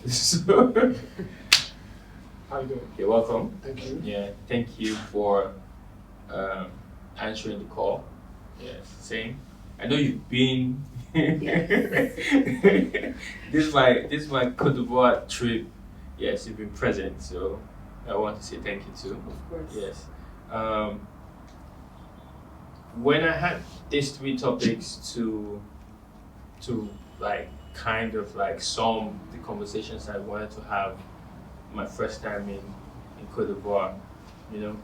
So, How you doing? you're welcome. Thank you. Yeah, thank you for answering the call. Yes, same. I know you've been. This is my Cote d'Ivoire trip. Yes, you've been present, so I want to say thank you too. Of course. Yes. When I had these three topics to like kind of like sum the conversations I wanted to have my first time in Cote d'Ivoire, you know,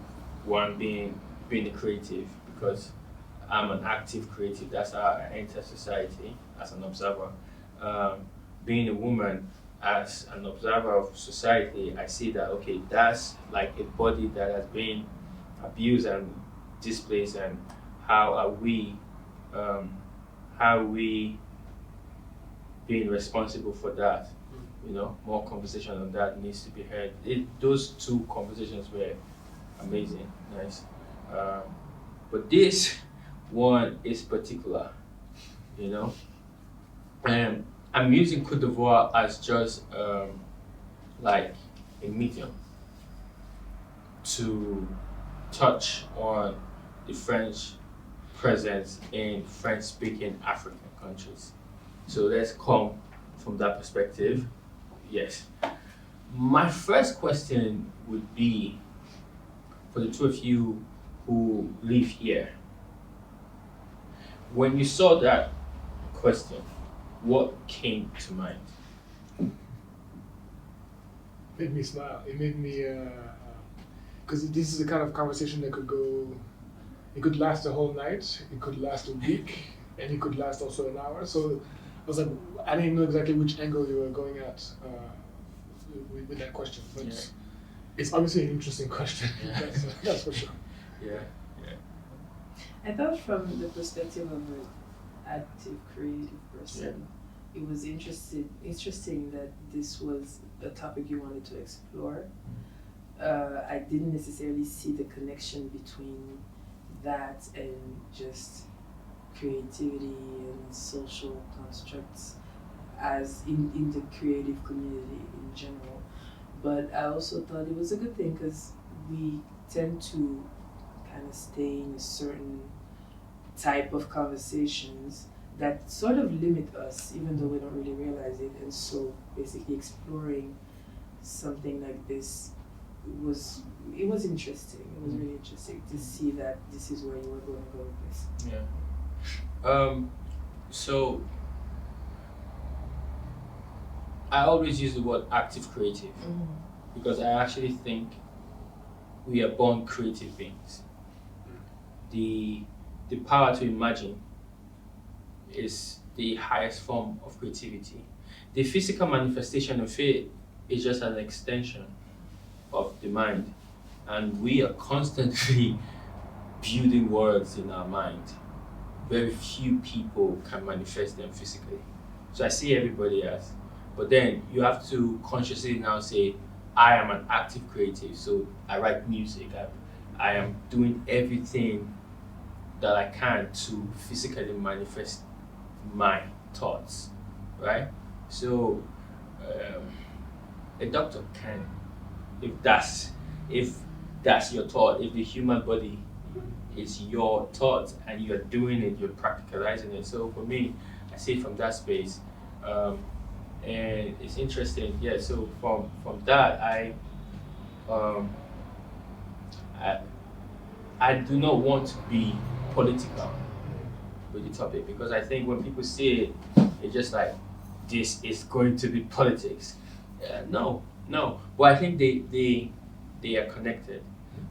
one being a creative because I'm an active creative. That's how I enter society as an observer. Being a woman as an observer of society, I see that okay, that's like a body that has been abused and displaced, and how are we being responsible for that? You know, more conversation on that needs to be had. Those two conversations were amazing, nice. But this one is particular, you know. I'm using Cote d'Ivoire as just like a medium to touch on the French presence in French-speaking African countries. So let's come from that perspective. Yes. My first question would be for the two of you who live here. When you saw that question, what came to mind? Made me smile. It made me, because this is the kind of conversation that could go, it could last a whole night, it could last a week, and it could last also an hour. So I was like, I didn't know exactly which angle you were going at with that question, but Yeah. it's obviously an interesting question. Yeah. That's for sure. Yeah. I thought from the perspective of an active creative person, it was interesting that this was a topic you wanted to explore. I didn't necessarily see the connection between that and just creativity and social constructs as in the creative community in general. But I also thought it was a good thing because we tend to kind of stay in a certain type of conversations that sort of limit us, even though we don't really realize it. And so basically exploring something like this was interesting. It was really interesting to see that this is where you were going to go with this. Yeah. So I always use the word active creative because I actually think we are born creative beings. The power to imagine is the highest form of creativity. The physical manifestation of it is just an extension of the mind, and we are constantly building worlds in our mind. Very few people can manifest them physically. So I see everybody else. But then you have to consciously now say, I am an active creative. So I write music. I am doing everything that I can to physically manifest my thoughts, right? So a doctor can, if that's your thought, if the human body is your thought and you're doing it, you're practicalizing it. So for me, I see it from that space, and it's interesting. Yeah. So from that, I do not want to be political with the topic because I think when people say it, it's just like this is going to be politics. No. But I think they are connected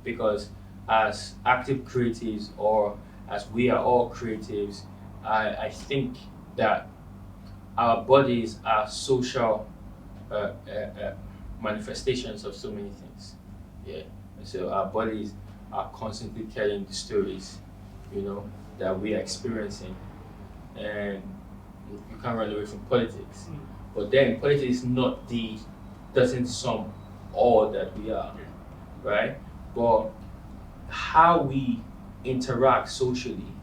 because as active creatives or as we are all creatives, I think that our bodies are social manifestations of so many things. Yeah. So our bodies are constantly telling the stories, you know, that we are experiencing, and you can't run away from politics. But then politics doesn't sum all that we are, right? But how we interact socially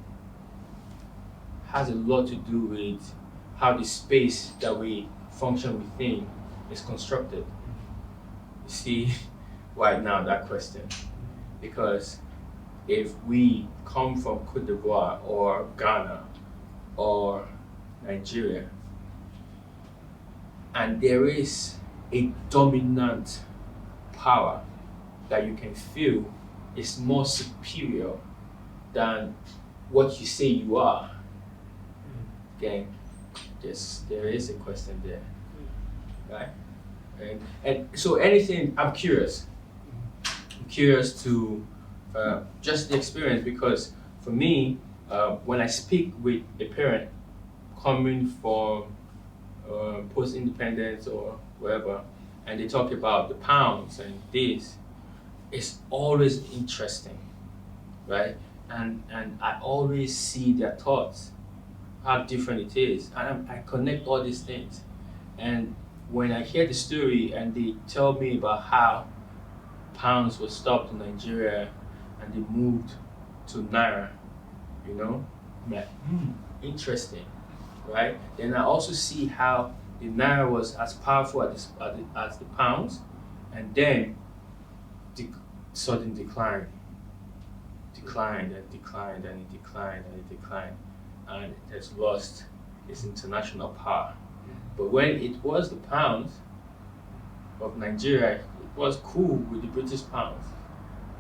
has a lot to do with how the space that we function within is constructed. You see, right now that question, because if we come from Cote d'Ivoire or Ghana or Nigeria, and there is a dominant power that you can feel is more superior than what you say you are, then there is a question there, right? And so anything, I'm curious to just the experience, because for me, when I speak with a parent coming from post-independence or wherever, and they talk about the pounds and this, it's always interesting, right? And I always see their thoughts, how different it is, and I connect all these things. And when I hear the story and they tell me about how pounds were stopped in Nigeria and they moved to Naira, you know, I'm like, interesting, right? Then I also see how the Naira was as powerful as the pounds, and then the sudden declined and it declined, and it has lost its international power. But when it was the pounds of Nigeria, it was cool with the British pounds,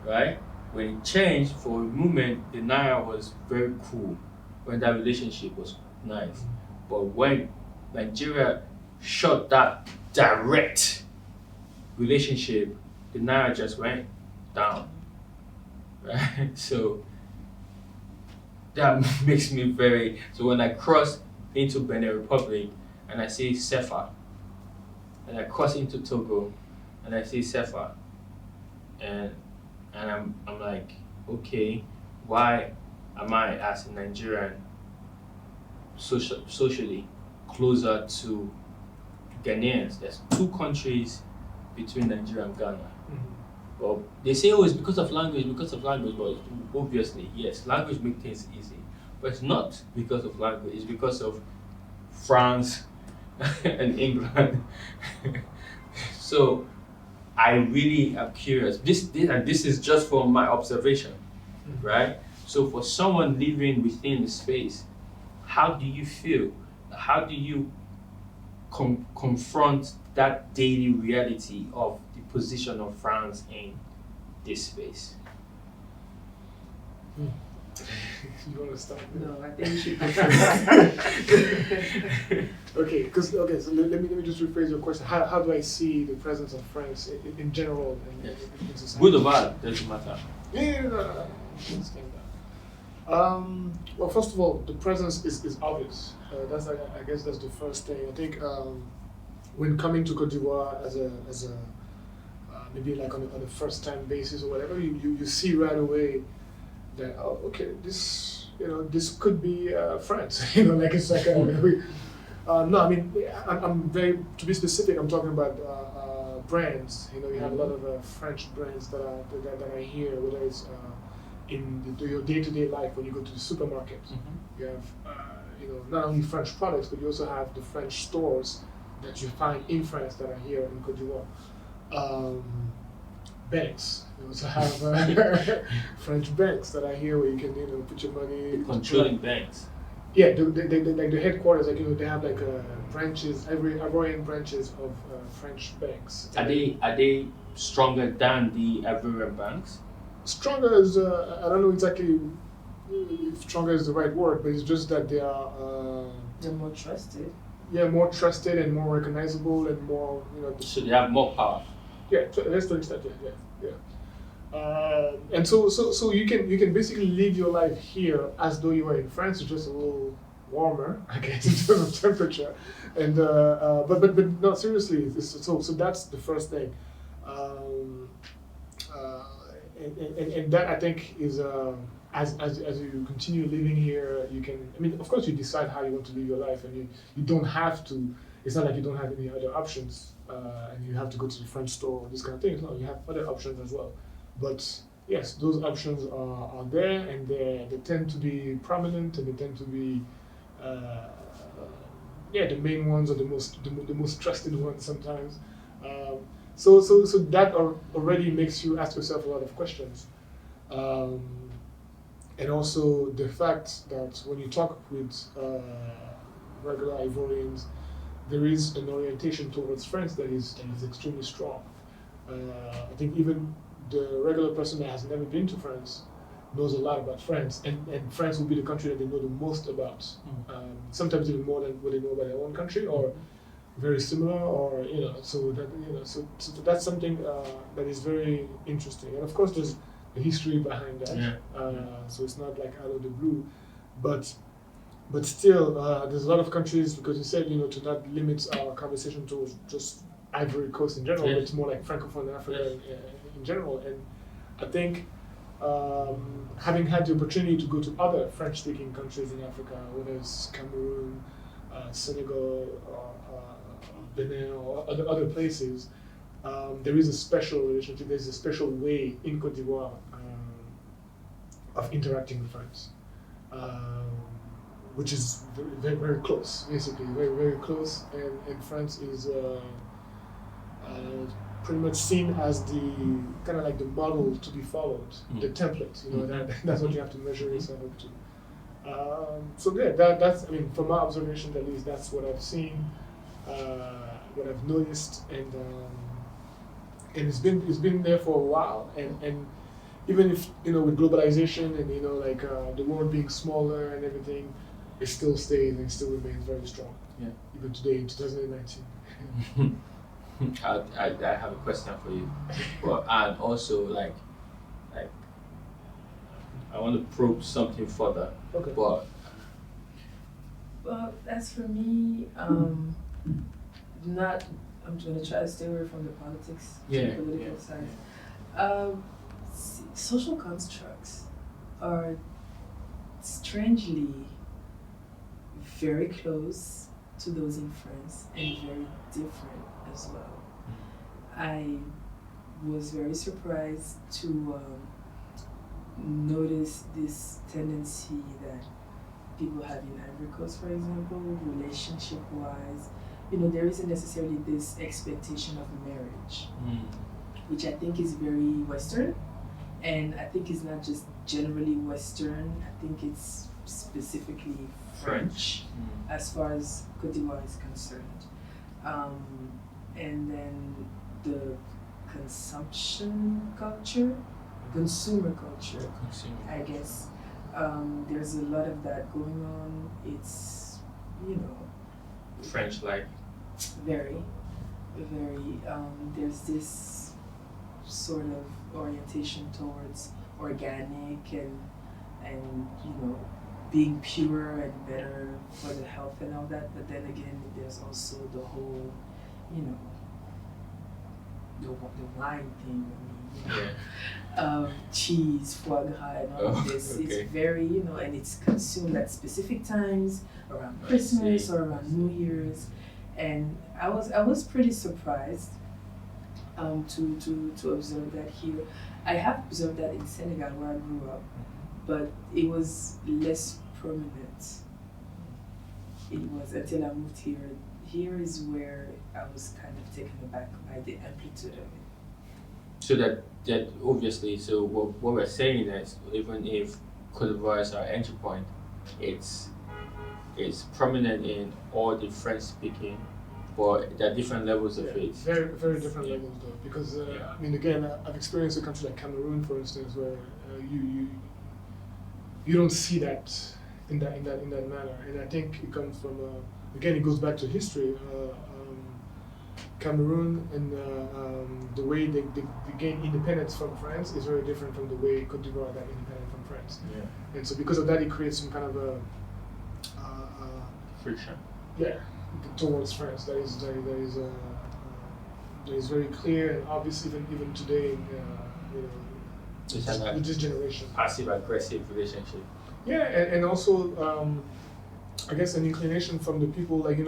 right? When it changed for a moment, the Naira was very cool, when that relationship was nice. But when Nigeria shut that direct relationship, the Naira just went down, right? So that makes me very, so when I cross into Benin Republic and I see Sefa, and I cross into Togo and I see Sefa, and I'm like, okay, why am I as a Nigerian socially closer to Ghanaians? There's 2 countries between Nigeria and Ghana. Well, they say, oh, it's because of language, but obviously, yes, language makes things easy. But it's not because of language, it's because of France and England. So I really am curious. This is just from my observation, right? So for someone living within the space, how do you feel? How do you confront that daily reality of the position of France in this space? You want to start? No, I think you should go first. So let me just rephrase your question. How do I see the presence of France in general in society? Good or bad, doesn't matter. No. Well, first of all, the presence is obvious. I guess that's the first thing. I think when coming to Cote d'Ivoire as a maybe like on a first time basis or whatever, you see right away that, oh, okay, this could be France. Like it's like no, I mean, I'm very, to be specific, I'm talking about brands. You have a lot of French brands that I hear, whether it's in your day-to-day life when you go to the supermarket. You have not only French products, but you also have the French stores that you find in France that are here in Cote d'Ivoire. Banks. You also have French banks that are here where you can put your money. Controlling banks. Yeah, like the headquarters, like they have like branches, Ivorian branches of French banks. Are they stronger than the Ivorian banks? Stronger is I don't know exactly if stronger is the right word, but it's just that they are. They're more trusted. Yeah, more trusted and more recognizable and more So they have more power. Yeah, to an extent, yeah. And so you can basically live your life here as though you were in France. It's just a little warmer, I guess, in terms of temperature. And but no, seriously. So that's the first thing. And that I think is as you continue living here, you can. I mean, of course, you decide how you want to live your life, and you don't have to. It's not like you don't have any other options, and you have to go to the French store, this kind of thing. No, you have other options as well. But yes, those options are there, and they tend to be prominent, and they tend to be the main ones or the most trusted ones sometimes. So that already makes you ask yourself a lot of questions. And also the fact that when you talk with regular Ivorians, there is an orientation towards France that is extremely strong. I think even the regular person that has never been to France knows a lot about France, and France will be the country that they know the most about. Sometimes even more than what they know about their own country, or very similar, or so that's something that is very interesting. And of course, there's the history behind that. So it's not like out of the blue, but still, there's a lot of countries, because you said to not limit our conversation to just Ivory Coast in general, but it's more like Francophone Africa in general. And I think having had the opportunity to go to other French-speaking countries in Africa, whether it's Cameroon, Senegal, Benin, or other places, there is a special relationship. There's a special way in Côte d'Ivoire of interacting with friends, which is very, very close, basically, very, very close. And France is pretty much seen as the kind of like the model to be followed, the template. That's what you have to measure yourself up to. So yeah, that's, I mean, from my observation at least, that's what I've seen, what I've noticed, and it's been there for a while. And even if with globalization and the world being smaller and everything, it still stays and still remains very strong. Yeah. Even today in 2019. I have a question for you, and also like I want to probe something further. Okay. But well, as for me, I'm going to try to stay away from the politics, the political side. Social constructs are strangely very close to those in France and very different as well. I was very surprised to notice this tendency that people have in Ivory Coast, for example, relationship-wise. There isn't necessarily this expectation of marriage, which I think is very Western, and I think it's not just generally Western. I think it's specifically French, as far as Côte d'Ivoire is concerned. And then the consumer culture, I guess. There's a lot of that going on. It's, French-like. Very, very. There's this sort of orientation towards organic and being pure and better for the health and all that. But then again, there's also the whole, the wine thing. Cheese, foie gras, and all of this. Okay. It's very, and it's consumed at specific times around Christmas or around New Year's, and I was pretty surprised to observe that here. I have observed that in Senegal where I grew up, but it was less prominent. It was until I moved here. Here is where I was kind of taken aback by the amplitude of it. So that obviously, so what we're saying is, even if Côte d'Ivoire is our entry point, it's prominent in all the French-speaking, but there are different levels of it. Very, very different levels though, because I mean, again, I've experienced a country like Cameroon, for instance, where you don't see that in that manner, and I think it comes from again, it goes back to history. Cameroon and the way they gained independence from France is very different from the way Côte d'Ivoire got independent from France. Yeah. And so because of that, it creates some kind of a friction. Yeah, towards France. That is very clear and obvious even today. With this generation. Passive-aggressive relationship. Yeah, and also I guess an inclination from the people, like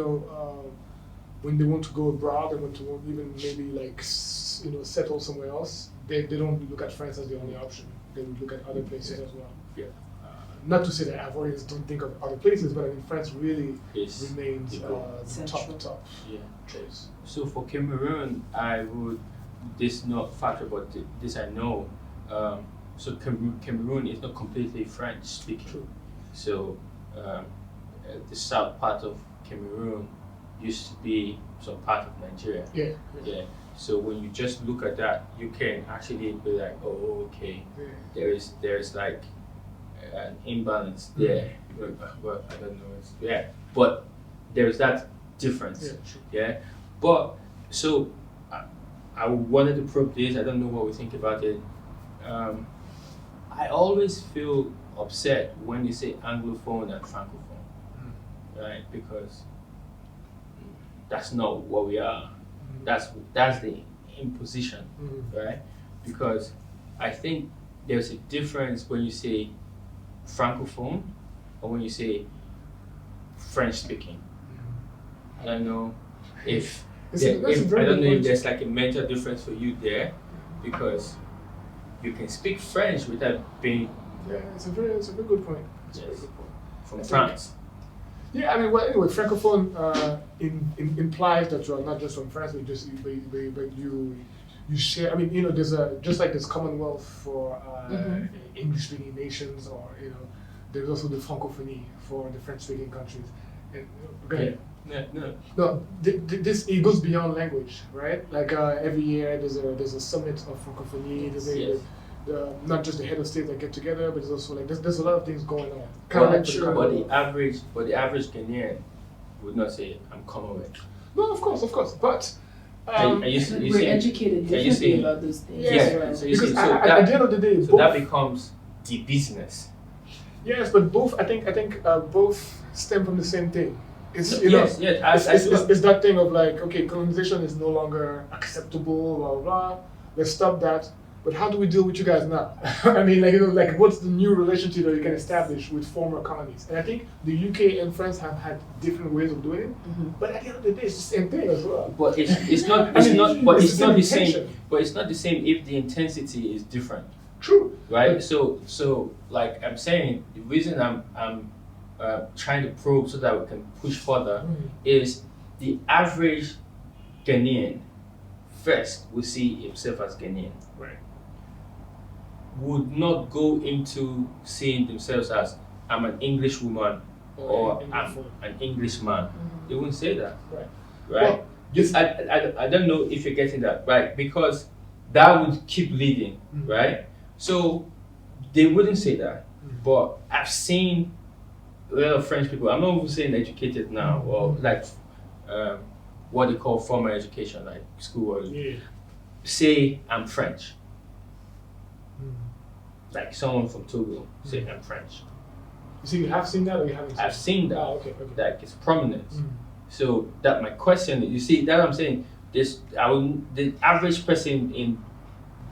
when they want to go abroad and want to even maybe like settle somewhere else, they don't look at France as the only option. They would look at other places as well. Yeah. not to say that Ivorians don't think of other places, but I mean France really It's remains the top yeah. choice. So for Cameroon, I would this not factor, but this I know. So Cameroon is not completely French speaking. True. So the south part of Cameroon used to be some part of Nigeria. Yeah. Yeah. So when you just look at that, you can actually be like, oh, okay, there's like an imbalance there. Well, I don't know. But there's that difference. Yeah, true. Yeah. But so I wanted to probe this. I don't know what we think about it. I always feel upset when they say Anglophone and Francophone, right? Because that's not what we are. That's the imposition, right? Because I think there's a difference when you say Francophone or when you say French speaking. I don't know if I don't know if there's like a mental difference for you there, because you can speak French without being it's a very good point. It's a very Yes. good point. from France. Yeah, I mean, well, anyway, francophone implies that you are not just from France, but you share. I mean, you know, there's just like there's Commonwealth for English-speaking nations, or you know, there's also the francophonie for the French-speaking countries. And no, this it goes beyond language, right? Like every year there's a summit of francophonie. There's not just the head of state that get together, but there's also like there's a lot of things going on. But the average Ghanaian would not say I'm Commonwealth. No, of course, but. We're educated differently about those things. Yeah, so because at the end of the day, so that becomes the business. Yes, but both I think both stem from the same thing. It's it's that thing of like, okay, colonization is no longer acceptable, blah blah blah. Let's stop that. But how do we deal with you guys now? I mean, like, you know, like what's the new relationship that you can establish with former colonies? And I think the UK and France have had different ways of doing it. But at the end of the day, it's the same thing as well. But it's not the same. But it's not the same if the intensity is different. True. Right. But, so like I'm saying, the reason I'm trying to probe so that we can push further is the average Ghanaian first will see himself as Ghanaian. Right. Would not go into seeing themselves as I'm an English woman or I'm an Englishman. They wouldn't say that. Right. Right? Well, I don't know if you're getting that, right? Because that would keep leading, right? So they wouldn't say that. But I've seen a lot of French people, I'm not even saying educated now, or like what they call formal education, like school, or say I'm French. Like someone from Togo say I'm French. So you have seen that, or you haven't seen I've seen that. Okay. Like it's prominent. So that my question, you see that I'm saying this, the average person in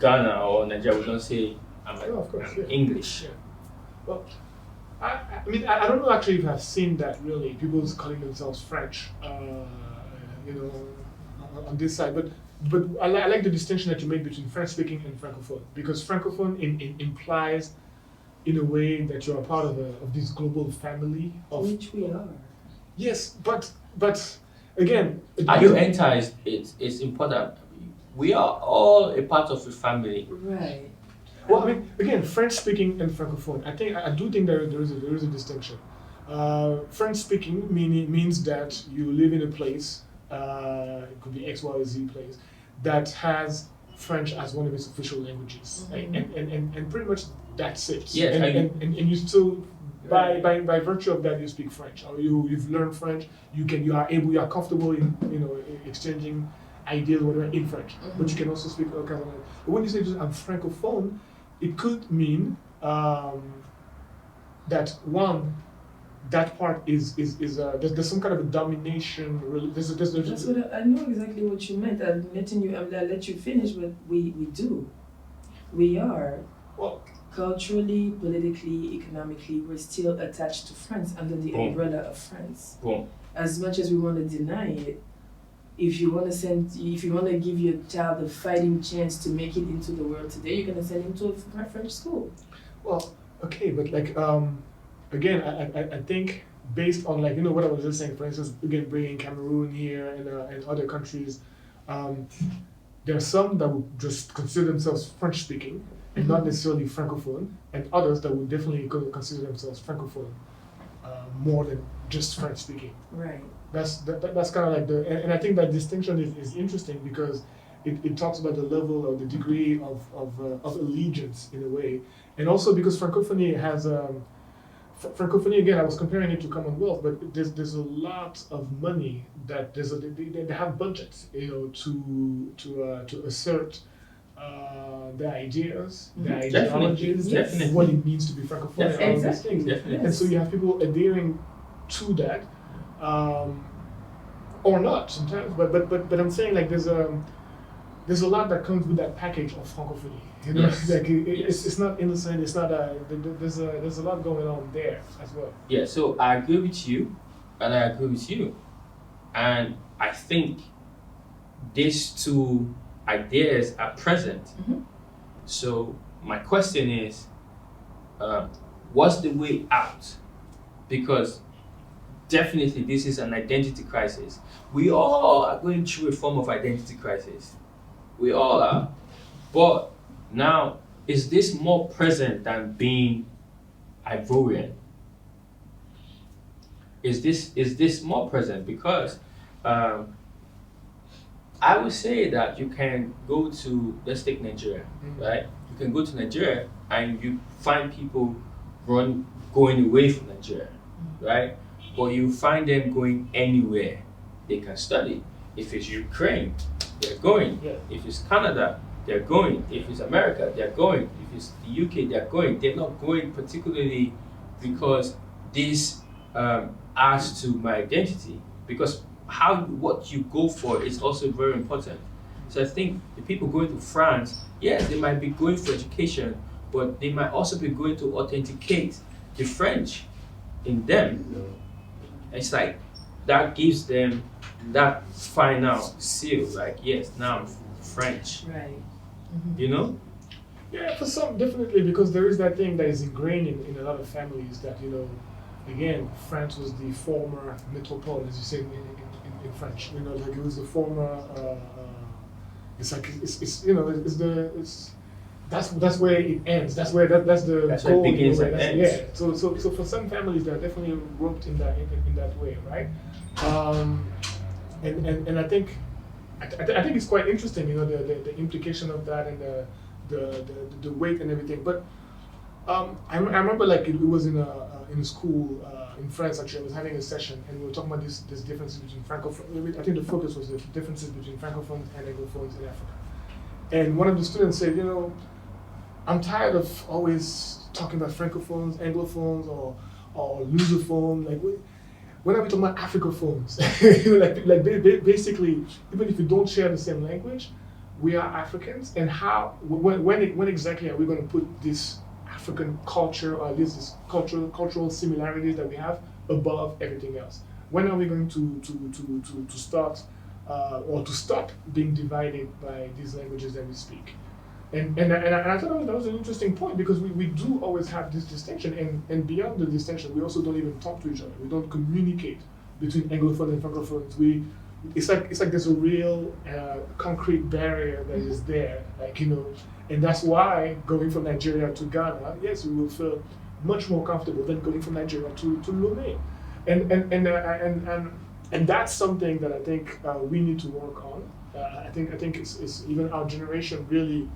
Ghana or Nigeria would not say I'm English. Yeah. Well, I mean, I don't know actually if I've seen that really. People calling themselves French, you know, on this side. But I like the distinction that you made between French speaking and francophone, because francophone implies, in a way, that you're a part of this global family of which we are. Yes, but again, it's important. We are all a part of a family. Right. Well, I mean, again, French speaking and francophone. I do think there is a distinction. French speaking means that you live in a place. It could be X, Y, or Z place that has French as one of its official languages, and pretty much that's it. Yes, and you still by virtue of that you speak French, or you've learned French. You are comfortable in exchanging ideas or whatever in French, but you can also speak all kinds of language. But when you say just I'm francophone, it could mean that one. That part is there's some kind of a domination. That's what I know exactly what you meant. I'm letting you. I'll let you finish, but we do. We are. Well, culturally, politically, economically, we're still attached to France under the umbrella of France. As much as we want to deny it, if you want to give your child a fighting chance to make it into the world today, you're gonna send him to a French school. Well, okay, but like again, I think based on like, what I was just saying, for instance, again, bringing Cameroon here and other countries, there are some that would just consider themselves French speaking and not necessarily Francophone, and others that would definitely consider themselves Francophone more than just French speaking. Right. That's kind of like and I think that distinction is interesting because it talks about the level or the degree of allegiance in a way, and also because Francophonie has Francophonie, again, I was comparing it to Commonwealth, but there's a lot of money that they have budgets, to assert their ideas, their ideologies, Definitely. what it means to be Francophone, and all of these things. Definitely. And so you have people adhering to that, or not sometimes. But I'm saying like there's a lot that comes with that package of Francophonie. Yes. Like Yes. it's not innocent. It's not there's a lot going on there as well. Yeah, so I agree with you, and I agree with you. And I think these two ideas are present. Mm-hmm. So my question is, what's the way out? Because definitely this is an identity crisis. We all are going through a form of identity crisis. We all are. But now, is this more present than being Ivorian? Is this more present? Because I would say that you can go to, let's take Nigeria, right? You can go to Nigeria and you find people going away from Nigeria, right? But you find them going anywhere they can study. If it's Ukraine, they're going. Yeah. If it's Canada, they're going. If it's America, they're going. If it's the UK, they're going. They're not going particularly because this adds to my identity. Because what you go for is also very important. So I think the people going to France, yes, they might be going for education, but they might also be going to authenticate the French in them. It's like that gives them that final seal, like, yes, now I'm French. Right. You know? Yeah, for some, definitely, because there is that thing that is ingrained in a lot of families that, again, France was the former métropole, as you say in French. Like it was the former. That's where it ends. That's the That's goal. where it begins in a way. and ends. Yeah. So for some families, they're definitely roped in that way, right? And I think it's quite interesting, the implication of that and the weight and everything. But I remember like it was in a school in France. Actually, I was having a session and we were talking about this differences between Francophones. I think the focus was the differences between Francophones and Anglophones in Africa. And one of the students said, I'm tired of always talking about Francophones, Anglophones, or Lusophones. Like, when are we talking about Africophones? Basically, even if we don't share the same language, we are Africans. And when exactly are we going to put this African culture, or at least this cultural similarities that we have above everything else? When are we going to start or to stop being divided by these languages that we speak? And I thought that was an interesting point, because we do always have this distinction, and beyond the distinction, we also don't even talk to each other. We don't communicate between Anglophones and Francophones. It's like there's a real concrete barrier that is there, and that's why going from Nigeria to Ghana, yes, we will feel much more comfortable than going from Nigeria to Lomé, and that's something that I think we need to work on. I think it's even our generation really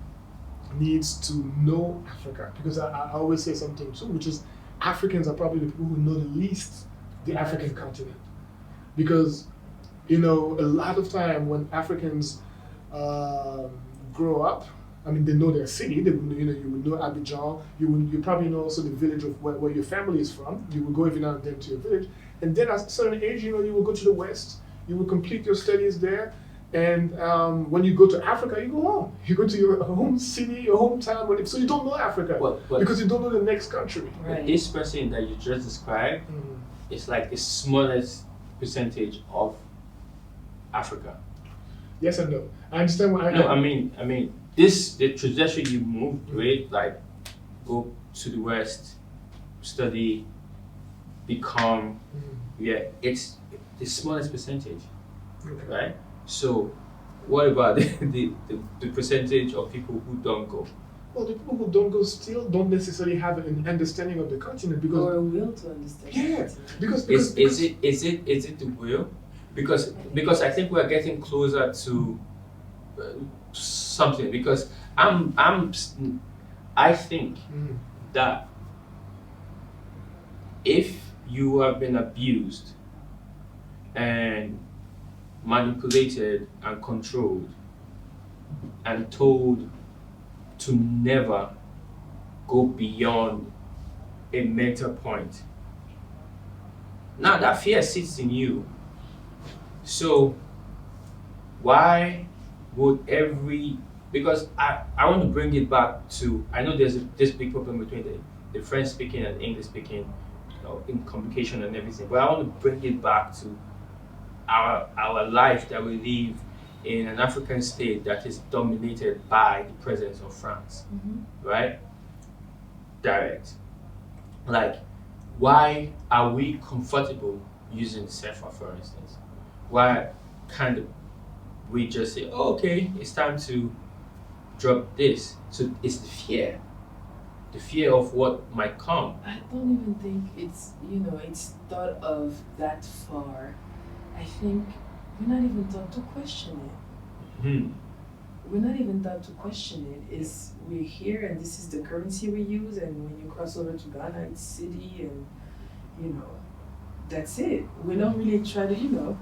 needs to know Africa, because I always say something too, which is Africans are probably the people who know the least the African continent, because a lot of time when Africans grow up, I mean, they know their city. They would, you would know Abidjan. You probably know also the village of where your family is from. You will go every now and then to your village, and then at a certain age, you will go to the West. You will complete your studies there, and when you go to Africa, you go home. You go to your home city, your hometown. So you don't know Africa because you don't know the next country. Right. This person that you just described is like the smallest percentage of Africa. Yes and no. I understand what I mean, the trajectory you moved with, like go to the West, study, become, it's the smallest percentage, right? So what about the percentage of people who don't go? Well, the people who don't go still don't necessarily have an understanding of the continent because or a will to understand. Yeah, because Is it the will? Because I think we're getting closer to something. Because I think that if you have been abused and manipulated and controlled and told to never go beyond a mental point, now that fear sits in you. So why would because I want to bring it back to, I know there's this big problem between the French speaking and English speaking, in communication and everything, but I want to bring it back to our life that we live in an African state that is dominated by the presence of France, right? Direct. Like, why are we comfortable using the CFA, for instance? Why can't we just say, oh, okay, it's time to drop this? So it's the fear of what might come. I don't even think it's thought of that far. I think we're not even taught to question it. We're not even taught to question it. We're here and this is the currency we use, and when you cross over to Ghana, it's cedi, and that's it. We don't really try to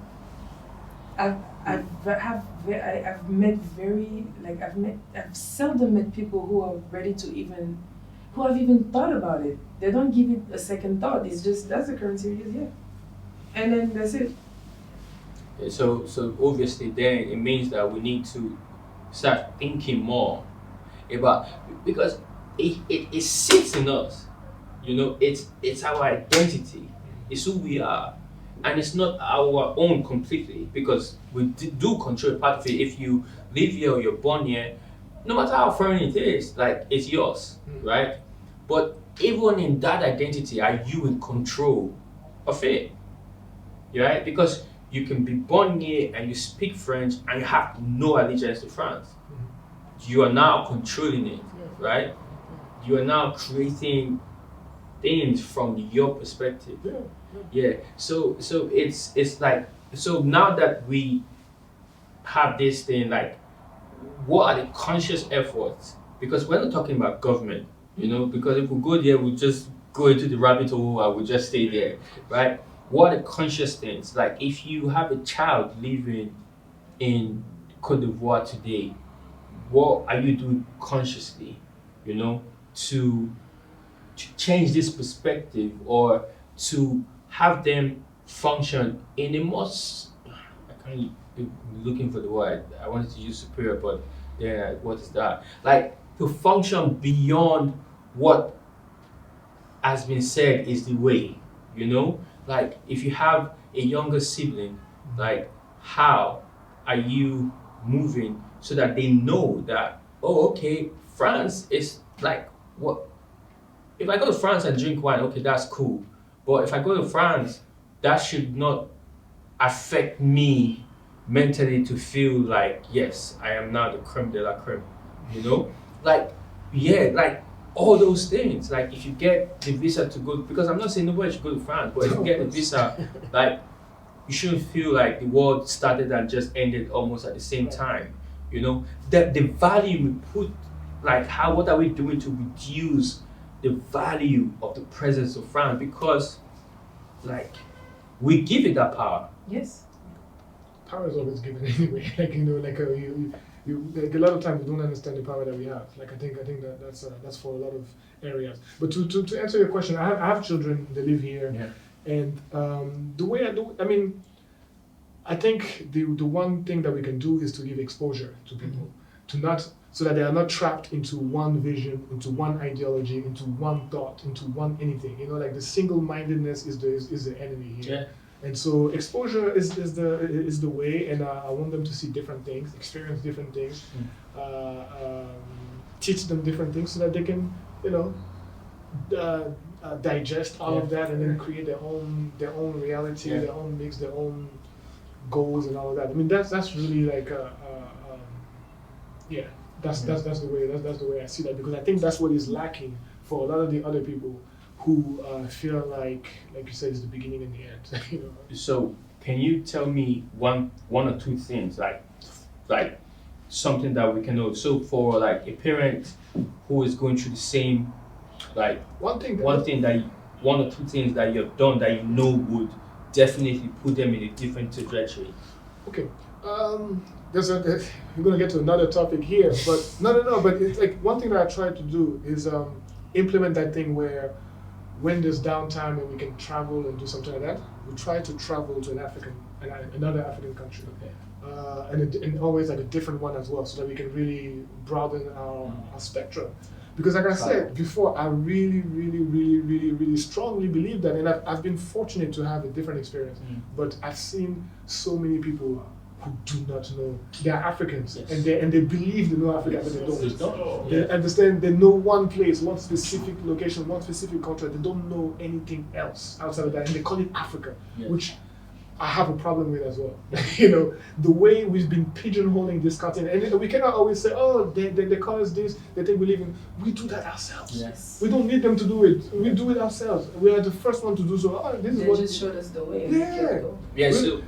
I've seldom met people who are ready to who have even thought about it. They don't give it a second thought. It's just, that's the currency we use here, and then that's it. So obviously then it means that we need to start thinking more about, because it sits in us, it's our identity, it's who we are, and it's not our own completely, because we do control part of it. If you live here or you're born here, no matter how foreign it is, like, it's yours, right? But even in that identity, are you in control of it? Right? Because you can be born here and you speak French and you have no allegiance to France. You are now controlling it, right? You are now creating things from your perspective. So it's like, so now that we have this thing, like, what are the conscious efforts? Because we're not talking about government, because if we go there, we'll just go into the rabbit hole and we'll just stay there, right? What are conscious things? Like, if you have a child living in Cote d'Ivoire today, what are you doing consciously, to change this perspective, or to have them function in a most, I can't be looking for the word, I wanted to use superior, but yeah, what is that? Like, to function beyond what has been said is the way, Like, if you have a younger sibling, like, how are you moving so that they know that, oh, okay, France is like, what? If I go to France and drink wine, okay, that's cool. But if I go to France, that should not affect me mentally to feel like, yes, I am now the creme de la creme, Like, like, all those things. Like, if you get the visa to go, because I'm not saying nobody should go to France, but if you get the visa, like, you shouldn't feel like the world started and just ended almost at the same time. That the value we put, like, what are we doing to reduce the value of the presence of France? Because, like, we give it that power. Yes. Power is always given anyway. Like, you like, a lot of times we don't understand the power that we have. Like, I think that's for a lot of areas. But to answer your question, I have children. They live here, and the way I do, I think the one thing that we can do is to give exposure to people, so that they are not trapped into one vision, into one ideology, into one thought, into one anything. Like, the single-mindedness is the enemy here. Yeah. And so exposure is the way, and I want them to see different things, experience different things, teach them different things, so that they can, digest all of that and then create their own reality, their own mix, their own goals and all of that. I mean, that's really like that's the way I see that, because I think that's what is lacking for a lot of the other people who feel like you said, it's the beginning and the end. You know. So can you tell me one or two things like something that we can know? So for like a parent who is going through the same, like one or two things that you've done that you know would definitely put them in a different trajectory. Okay. We're gonna get to another topic here, but no. But it's like one thing that I try to do is implement that thing where when there's downtime and we can travel and do something like that, we try to travel to another African country, and always like a different one as well, so that we can really broaden our spectrum. Because like I said before, I really, really, really, really, really strongly believe that, and I've been fortunate to have a different experience, but I've seen so many people who do not know they are Africans, and they believe they know Africa, but they don't. They understand, they know one place, one specific location, one specific culture. They don't know anything else outside of that, and they call it Africa, which I have a problem with as well. You know, the way we've been pigeonholing this continent, and we cannot always say, oh, they call us this, they think we live in. We do that ourselves. Yes. We don't need them to do it. We do it ourselves. We are the first one to do so. Oh, this is They what just showed us the way. Yeah, so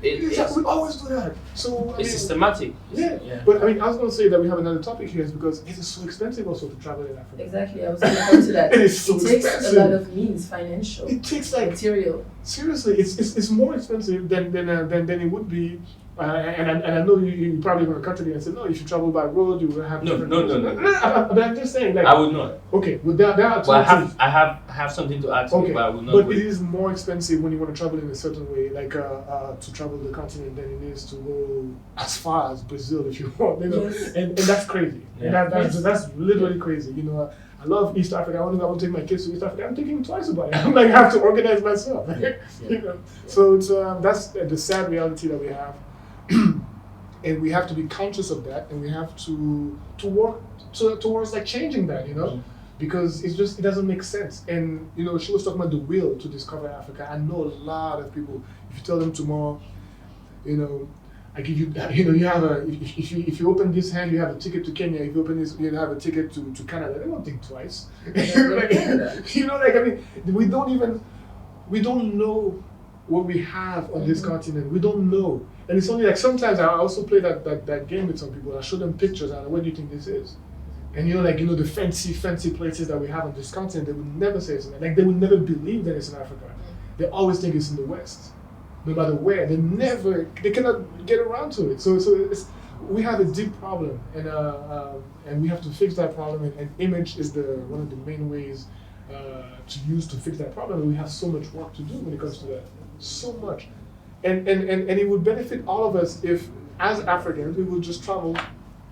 we always do that. So it's systematic. Yeah. But I mean, I was going to say that we have another topic here is because it is so expensive also to travel in Africa. Exactly, I was going to come to that. It is so takes expensive. a lot of means, financial. It takes like material. Seriously, it's more expensive than it would be, and I know you probably going to cut to me and say, no, if you travel by road, you will have No. But I'm just saying, like, I would not. Okay, well, there are two things. I have something to add to it, but I would not. But it is more expensive when you want to travel in a certain way, like to travel the continent, than it is to go as far as Brazil if you want, you know, and that's crazy. Yeah. And that's literally crazy, you know. I love East Africa. I want to take my kids to East Africa. I'm thinking twice about it. I'm like, I have to organize myself. You know? So it's that's the sad reality that we have, and we have to be conscious of that, and we have to work towards like changing that, you know, because it doesn't make sense. And you know, she was talking about the will to discover Africa. I know a lot of people. If you tell them tomorrow, you know, I give you, you know, you have if you open this hand, you have a ticket to Kenya. If you open this, you have a ticket to Canada. They won't think twice. Like, you know, like, I mean, we don't know what we have on this continent. We don't know. And it's only like sometimes I also play that game with some people. I show them pictures and what do you think this is? And you know, like, you know, the fancy places that we have on this continent, they would never say it's in, like, they would never believe that it's in Africa. They always think it's in the West. No matter where, they cannot get around to it. So we have a deep problem, and we have to fix that problem. And image is one of the main ways to use to fix that problem. And we have so much work to do when it comes to that, so much. And it would benefit all of us if, as Africans, we would just travel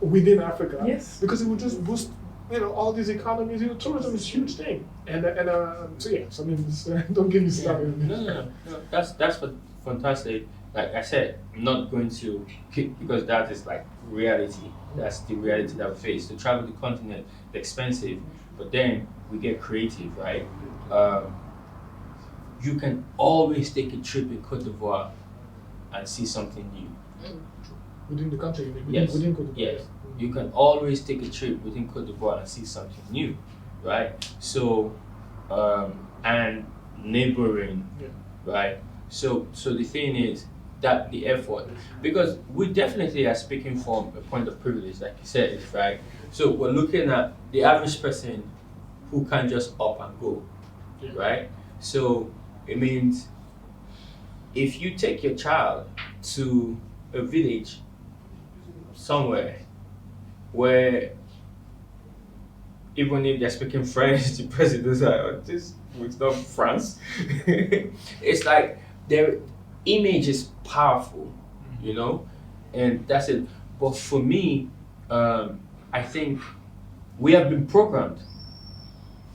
within Africa. Yes. Because it would just boost, you know, all these economies. You know, tourism is a huge thing. So I mean, don't get me started. No. That's what. Fantastic. Like I said, I'm not going to keep, because that is like reality. That's the reality that we face. To travel the continent, it's expensive, but then we get creative, right? You can always take a trip in Cote d'Ivoire and see something new. Within the country, yes. Within Cote d'Ivoire. Yes. You can always take a trip within Cote d'Ivoire and see something new, right? So, and neighboring, right? So the thing is that the effort, because we definitely are speaking from a point of privilege, like you said, right? So we're looking at the average person who can just up and go, right? So it means if you take your child to a village somewhere where even if they're speaking French, the president's like, oh, this is not France. It's like, their image is powerful, you know, and that's it. But for me, I think we have been programmed,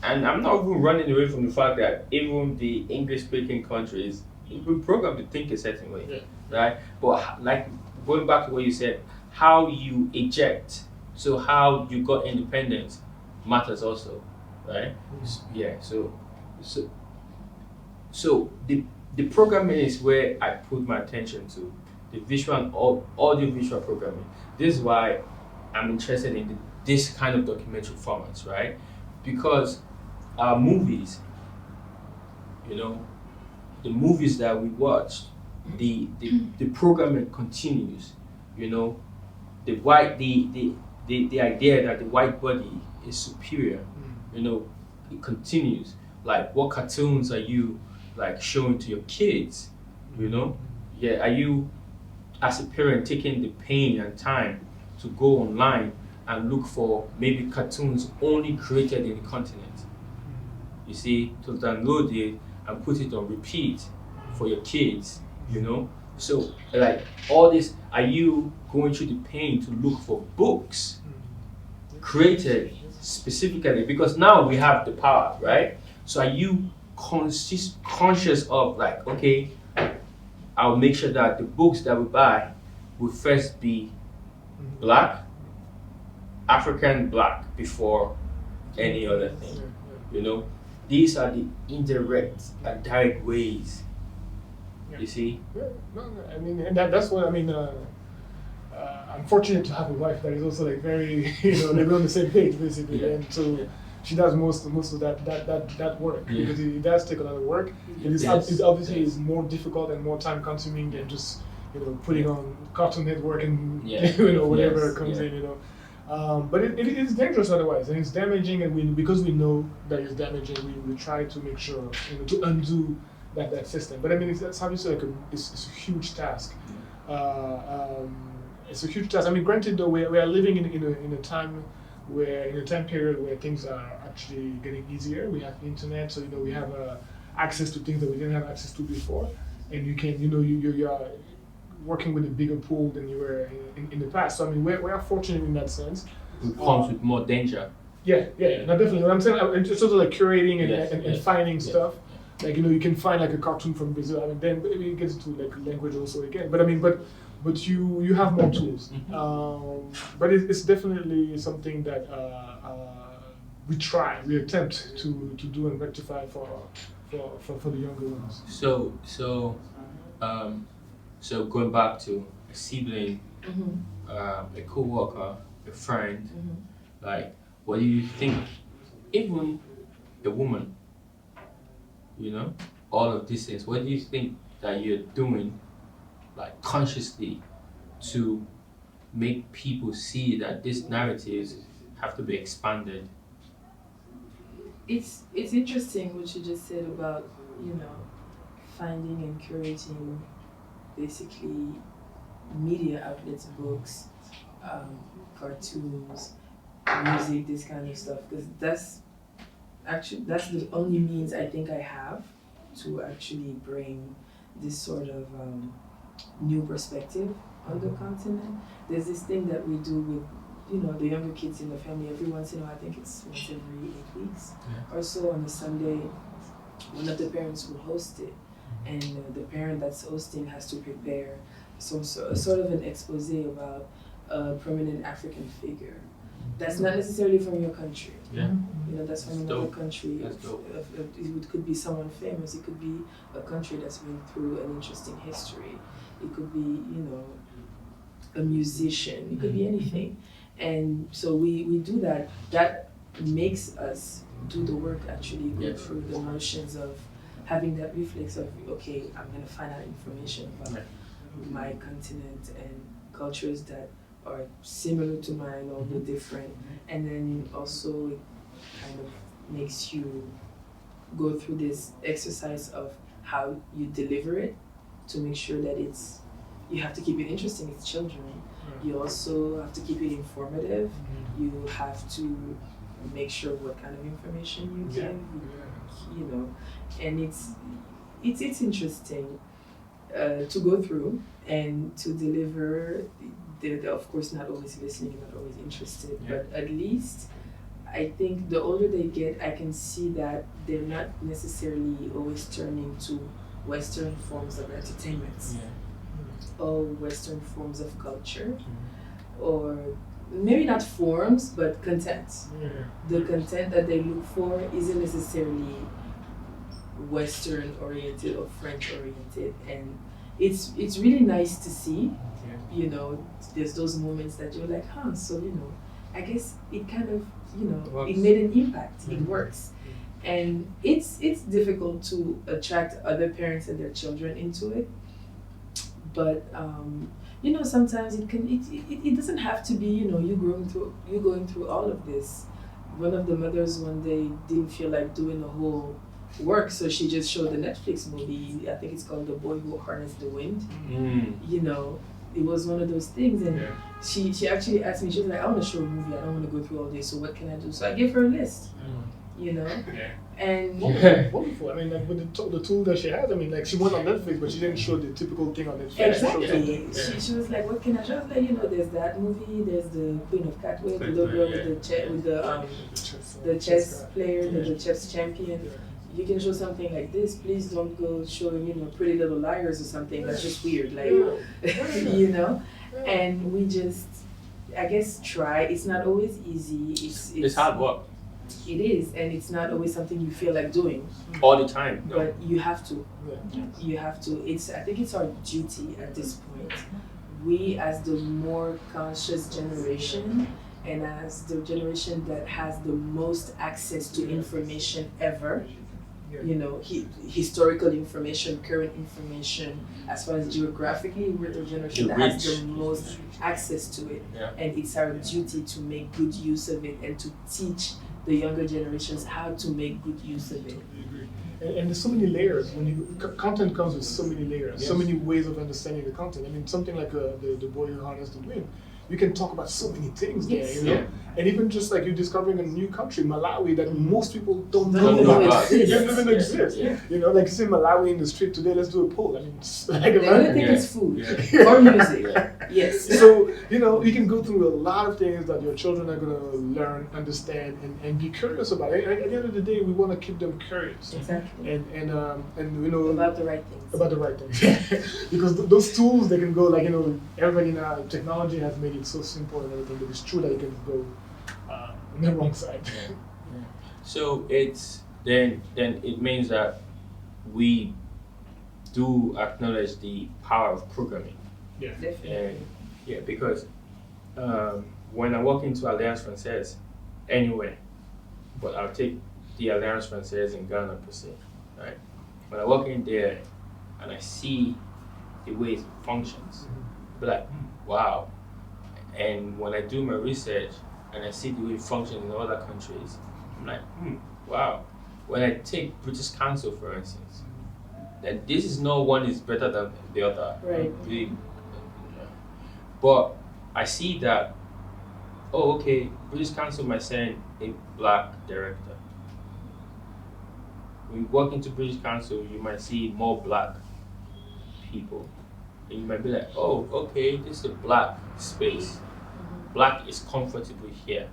and I'm not even running away from the fact that even the English-speaking countries, we've been programmed to think a certain way, right? But like going back to what you said, how you eject, so how you got independence matters also, right? Yeah. So So the programming is where I put my attention to the visual and audio visual programming. This is why I'm interested in this kind of documentary formats, right? Because our movies, you know, the movies that we watched, the programming continues, you know, the idea that the white body is superior, you know, it continues. Like, what cartoons are you like showing to your kids, you know? Yeah, are you as a parent taking the pain and time to go online and look for maybe cartoons only created in the continent, you see, to download it and put it on repeat for your kids, you know? So like all this, are you going through the pain to look for books created specifically, because now we have the power, right? So are you conscious of like, okay, I'll make sure that the books that we buy will first be black, African black before any other thing, you know? These are the indirect and direct ways, you see? Yeah, no, I mean, and that's what I mean. I'm fortunate to have a wife that is also like very, you know, they're on the same page basically, and so she does most of that work because it does take a lot of work. It obviously is more difficult and more time consuming than just, you know, putting on Cartoon Network and you know, whatever comes in, you know. But it is dangerous otherwise, and it's damaging, and because we know that it's damaging, we try to make sure, you know, to undo that system. But I mean, it's obviously like it's a huge task. It's a huge task. I mean, granted though, we are living in a time period where things are actually getting easier. We have internet, so you know we have access to things that we didn't have access to before, and you can, you know, you are working with a bigger pool than you were in the past. So I mean, we are fortunate in that sense. It comes with more danger. Yeah, no, definitely. What I'm saying, it's sort of like curating and finding stuff. Like, you know, you can find like a cartoon from Brazil. I mean, then it gets to like language also again. But I mean, but you have more tools. But it's definitely something that we attempt to do and rectify for the younger ones. So going back to a sibling, a co-worker, a friend, like, what do you think, even a woman, you know, all of these things, what do you think that you're doing, like, consciously to make people see that these narratives have to be expanded? It's interesting what you just said about, you know, finding and curating basically media outlets, books, cartoons, music, this kind of stuff, because that's the only means I think I have to actually bring this sort of new perspective on the continent. There's this thing that we do with, you know, the younger kids in the family every once in a while. I think it's once every 8 weeks or so. On a Sunday, one of the parents will host it, and the parent that's hosting has to prepare sort of an expose about a prominent African figure. That's not necessarily from your country. Yeah. You know, that's from another country. It could be someone famous. It could be a country that's been through an interesting history. It could be, you know, a musician. It could be anything. And so we do that. That makes us do the work, actually go through the motions of having that reflex of, okay, I'm going to find out information about my continent and cultures that are similar to mine, although different. And then also it kind of makes you go through this exercise of how you deliver it to make sure that you have to keep it interesting. It's children. You also have to keep it informative. You have to make sure what kind of information you give, you know, and it's interesting to go through and to deliver. They're of course not always listening, not always interested, but at least I think the older they get, I can see that they're not necessarily always turning to Western forms of entertainment or Western forms of culture, or maybe not forms, but content. The content that they look for isn't necessarily Western oriented or French oriented, and it's really nice to see. You know, there's those moments that you're like, huh, so I guess it kind of it made an impact. It works. And it's difficult to attract other parents and their children into it, but sometimes it doesn't have to be you going through all of this. One of the mothers one day didn't feel like doing the whole work, so she just showed the Netflix movie. I think it's called The Boy Who Harnessed the Wind. It was one of those things, and she actually asked me. She was like, "I want to show a movie. I don't want to go through all this. So what can I do?" So I gave her a list. And wonderful. I mean, like with the tool that she had. I mean, like she went on Netflix, but she didn't show the typical thing on Netflix. Exactly. She was like, "What can I show?" I was like, there's that movie. There's the Queen of Catway, the little girl with the chess player, the chess champion. Yeah. You can show something like this. Please don't go showing Pretty Little Liars or something. That's just weird, like And we just, I guess, try. It's not always easy. It's hard work. It is, and it's not always something you feel like doing all the time. No. But you have to. You have to. I think it's our duty at this point. We, as the more conscious generation, and as the generation that has the most access to information ever, historical information, current information, as far as geographically, we're the generation that has the most access to it. And it's our duty to make good use of it and to teach the younger generations how to make good use of it. And there's so many layers. Content comes with so many layers, so many ways of understanding the content. I mean, something like the Boy Who Harnessed the Wind, you can talk about so many things there, And even just like you're discovering a new country, Malawi, that most people don't know about. It doesn't even exist. Like you say Malawi in the street today, let's do a poll. I mean, they only think it's food or music. Yes. So, you can go through a lot of things that your children are going to learn, understand, and be curious about. At the end of the day, we want to keep them curious. Exactly. And about the right things. About the right things. Because those tools, they can go everybody now, technology has made it so simple and everything, but it's true that it can go on the wrong side. So it's then it means that we do acknowledge the power of programming. Definitely. And because when I walk into Alliance Française anywhere, but I'll take the Alliance Française in Ghana per se, right? When I walk in there and I see the way it functions, I'll be like, wow. And when I do my research and I see the way it functions in other countries, I'm like, wow. When I take British Council, for instance, that this is no one is better than the other. Right. But I see that, British Council might send a black director. When you walk into British Council, you might see more black people. And you might be like, this is a black space. Black is comfortable here.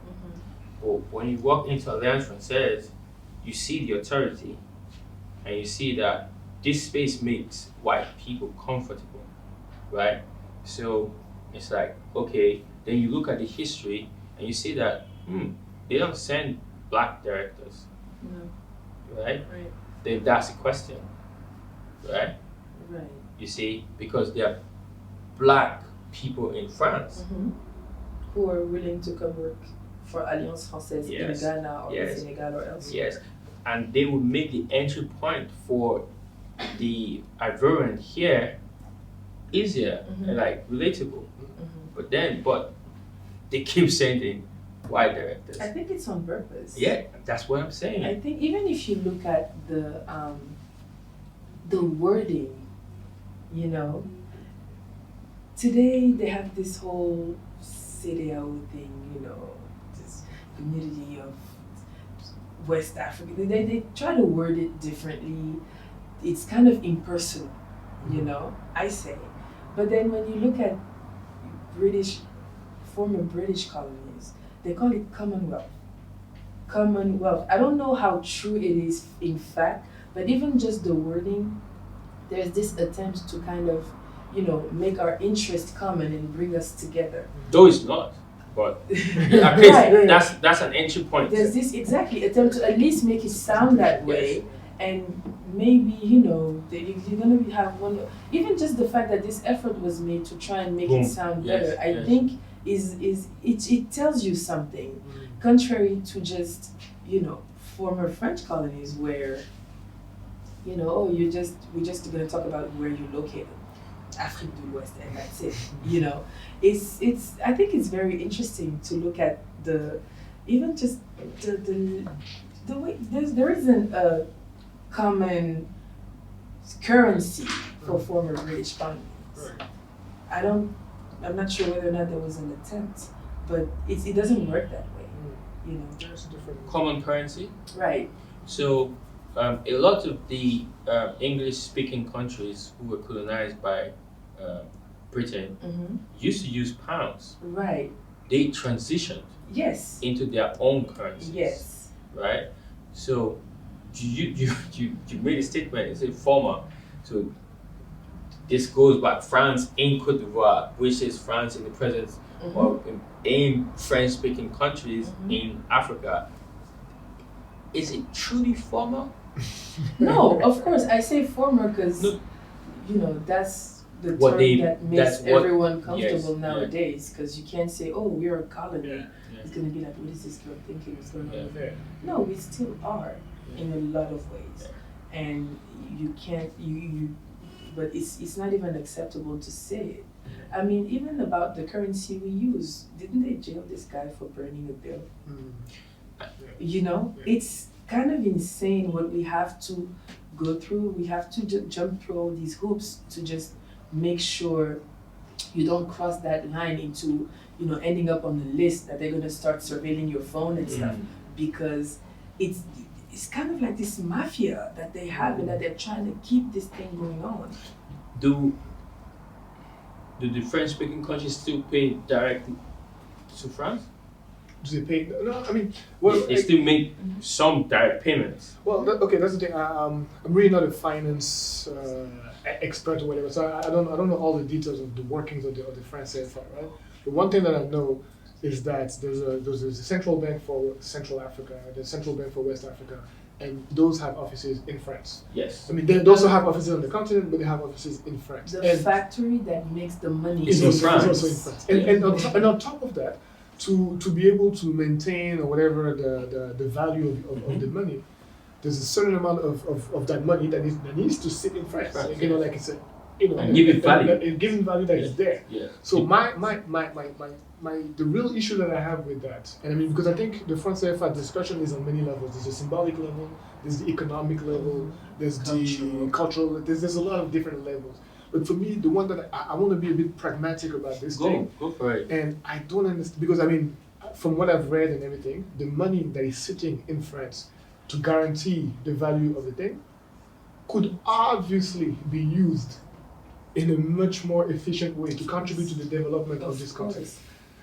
But when you walk into Alliance Française, you see the authority and you see that this space makes white people comfortable, right? So it's like, then you look at the history and you see that, they don't send black directors, right? Then that's a question, right? Right. You see, because there are black people in France who are willing to come work for Alliance Française in Ghana or in Senegal or elsewhere. Yes, and they will make the entry point for the Ivorian here easier and relatable. But they keep sending white directors. I think it's on purpose. Yeah, that's what I'm saying. I think even if you look at the wording, today they have this whole CDAO thing, this community of West Africa. They try to word it differently. It's kind of impersonal, I say. But then when you look at former British colonies, they call it Commonwealth. Commonwealth. I don't know how true it is in fact, but even just the wording, there's this attempt to kind of, make our interest common and bring us together. Though it's not, but at least that's an entry point. There's this attempt to at least make it sound that way and maybe you're gonna have one. Even just the fact that this effort was made to try and make it sound better, I think it tells you something, contrary to just former French colonies where we're just gonna talk about where you're located, Afrique du West, and that's it. It's I think it's very interesting to look at even just the way there isn't a common currency for former British colonies. Right. I'm not sure whether or not there was an attempt, but it doesn't work that way. There's a different Common currency. Right. So a lot of the English-speaking countries who were colonized by Britain used to use pounds. Right. They transitioned into their own currencies. Yes. Right. So you made a statement. It's a former. So this goes back. France in Cote d'Ivoire, which is France in the present, or in French-speaking countries in Africa. Is it truly formal? No, of course I say former because that's the term that makes everyone comfortable nowadays. Because you can't say, "Oh, we're a colony." Yeah. It's gonna be like, "What is this girl thinking? What's going on?" Yeah. No, we still are in a lot of ways, and you can't but it's not even acceptable to say it. I mean, even about the currency we use, didn't they jail this guy for burning a bill? It's kind of insane what we have to go through. We have to jump through all these hoops to just make sure you don't cross that line into ending up on the list that they're going to start surveilling your phone and stuff, because it's kind of like this mafia that they have and that they're trying to keep this thing going on. Do the French-speaking countries still pay directly to France? Do they pay? No, I mean, they still make some direct payments. Well, that's the thing. I'm really not a finance expert or whatever, so I don't know all the details of the workings of the French CFA, right? But one thing that I know is that there's a central bank for Central Africa, the central bank for West Africa, and those have offices in France. Yes. I mean, they also have offices on the continent, but they have offices in France. The factory that makes the money is also in France. And on top of that, to be able to maintain or whatever the value of the money, there's a certain amount of that money that needs to sit in France. Like it's a and give it value. Giving value that is there. Yeah. So the real issue that I have with that, and I mean, because I think the France CFA discussion is on many levels. There's a symbolic level, there's the economic level, there's the cultural. There's a lot of different levels. But for me, the one that I want to be a bit pragmatic about this thing. Go for it. And I don't understand, because I mean, from what I've read and everything, the money that is sitting in France to guarantee the value of the thing could obviously be used in a much more efficient way to contribute to the development of this country.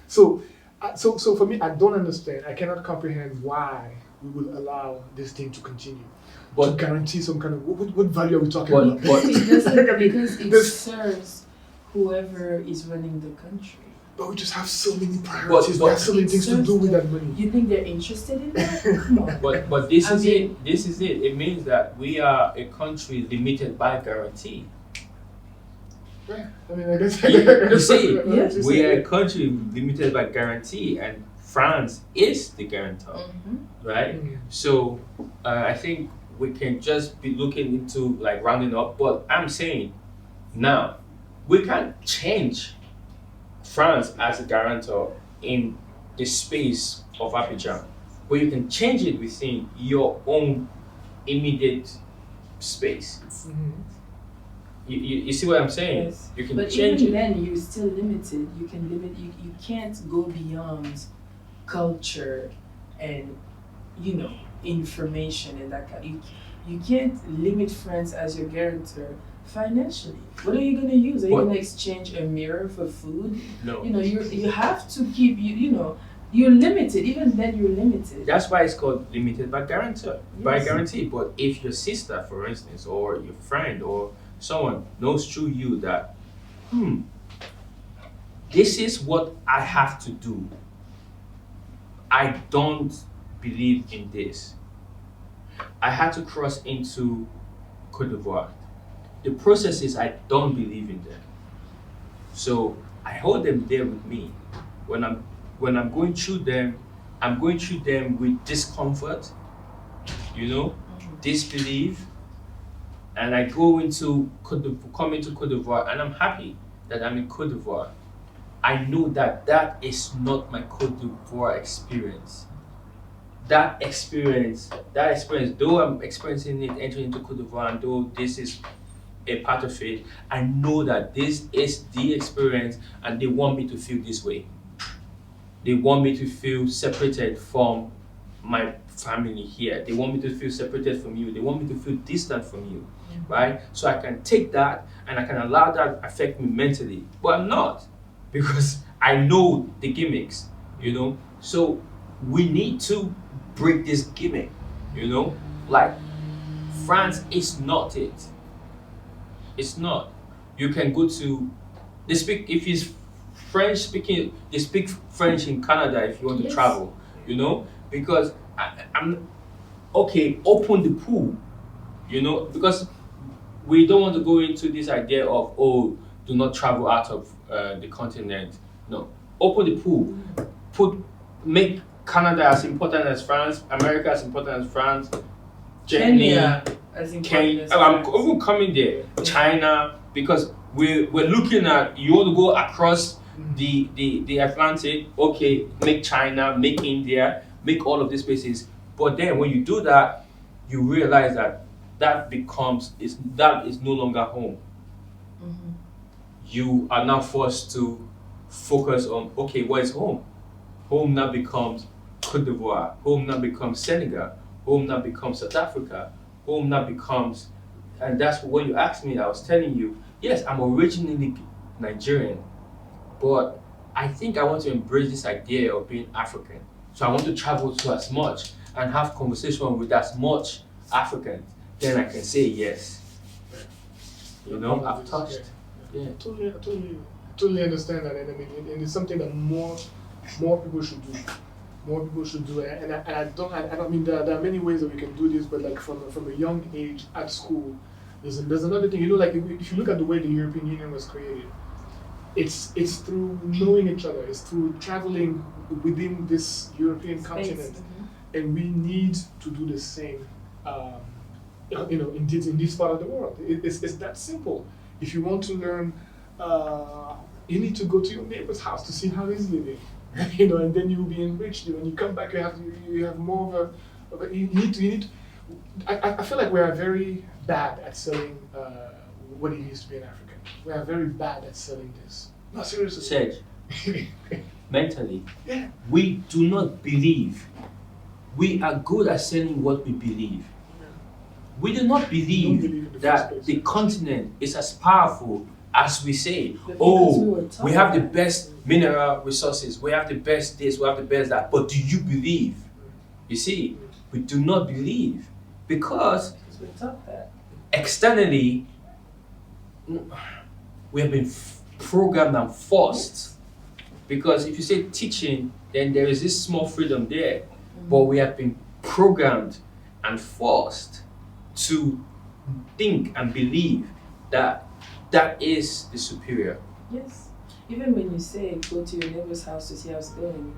So for me, I don't understand. I cannot comprehend why we will allow this thing to continue. To guarantee some kind of what value are we talking about? Because it serves whoever is running the country. But we just have so many priorities. We have so many things to do with that money. You think they're interested in that? Come on. But this is it. This is it. It means that we are a country limited by guarantee. Yeah, I mean, I guess. You see, we are a country limited by guarantee, and France is the guarantor, right? So I think we can just be looking into like rounding up. But I'm saying now we can't change France as a guarantor in the space of Abidjan, but you can change it within your own immediate space. You see what I'm saying? Yes. You can but change even it. then, you're still limited. You can limit. You can't go beyond culture and information and that kind. You can't limit France as your guarantor financially. What are you gonna use? Are you gonna exchange a mirror for food? No. You have to keep you're limited. Even then, you're limited. That's why it's called limited by guarantor, by guarantee. But if your sister, for instance, or your friend or someone knows through you that, this is what I have to do. I don't believe in this. I had to cross into Cote d'Ivoire. The process is I don't believe in them. So I hold them there with me. When I'm going through them, I'm going through them with discomfort, disbelief, and I come into Cote d'Ivoire, and I'm happy that I'm in Cote d'Ivoire. I know that is not my Cote d'Ivoire experience. That experience, though I'm experiencing it entering into Cote d'Ivoire, and though this is a part of it, I know that this is the experience, and they want me to feel this way. They want me to feel separated from my family here. They want me to feel separated from you. They want me to feel distant from you, right? So I can take that and I can allow that affect me mentally, but I'm not, because I know the gimmicks, So we need to break this gimmick, Like France is not it. It's not. You can go to, if it's French speaking, they speak French in Canada if you want to travel, because I'm okay, open the pool, because we don't want to go into this idea of, do not travel out of the continent. No, open the pool, make Canada as important as France, America as important as France, Germany, as important Kenya. as I'm France. even coming there, China, because we're looking at, you want to go across the Atlantic, okay, make China, make India, make all of these places. But then when you do that, you realize that is no longer home. Mm-hmm. You are now forced to focus on, okay, what is home? Home now becomes Cote d'Ivoire. Home now becomes Senegal. Home now becomes South Africa. Home now becomes, and that's when you asked me, I was telling you, yes, I'm originally Nigerian, but I think I want to embrace this idea of being African. So I want to travel to as much and have conversation with as much Africans. Then I can say yes. I've touched. Yeah. Totally understand that, and I mean, and it's something that more people should do. More people should do it, and I mean, there are many ways that we can do this, but like from a young age at school, there's another thing. Like if you look at the way the European Union was created, it's through knowing each other. It's through traveling within this European continent, and we need to do the same. In this part of the world, it's that simple. If you want to learn, you need to go to your neighbor's house to see how he's living, and then you'll be enriched. When you come back, you have more of a. You need. I feel like we are very bad at selling what it is to be an African. We are very bad at selling this. No, seriously. Serge, mentally, we do not believe. We are good at selling what we believe. We do not believe that the continent is as powerful as we say. We have the best mineral resources, we have the best this, we have the best that. But do you believe? You see, we do not believe because we taught that. Externally, we have been programmed and forced. Because if you say teaching, then there is this small freedom there. But we have been programmed and forced to think and believe that is the superior. Yes. Even when you say go to your neighbor's house to see how it's going,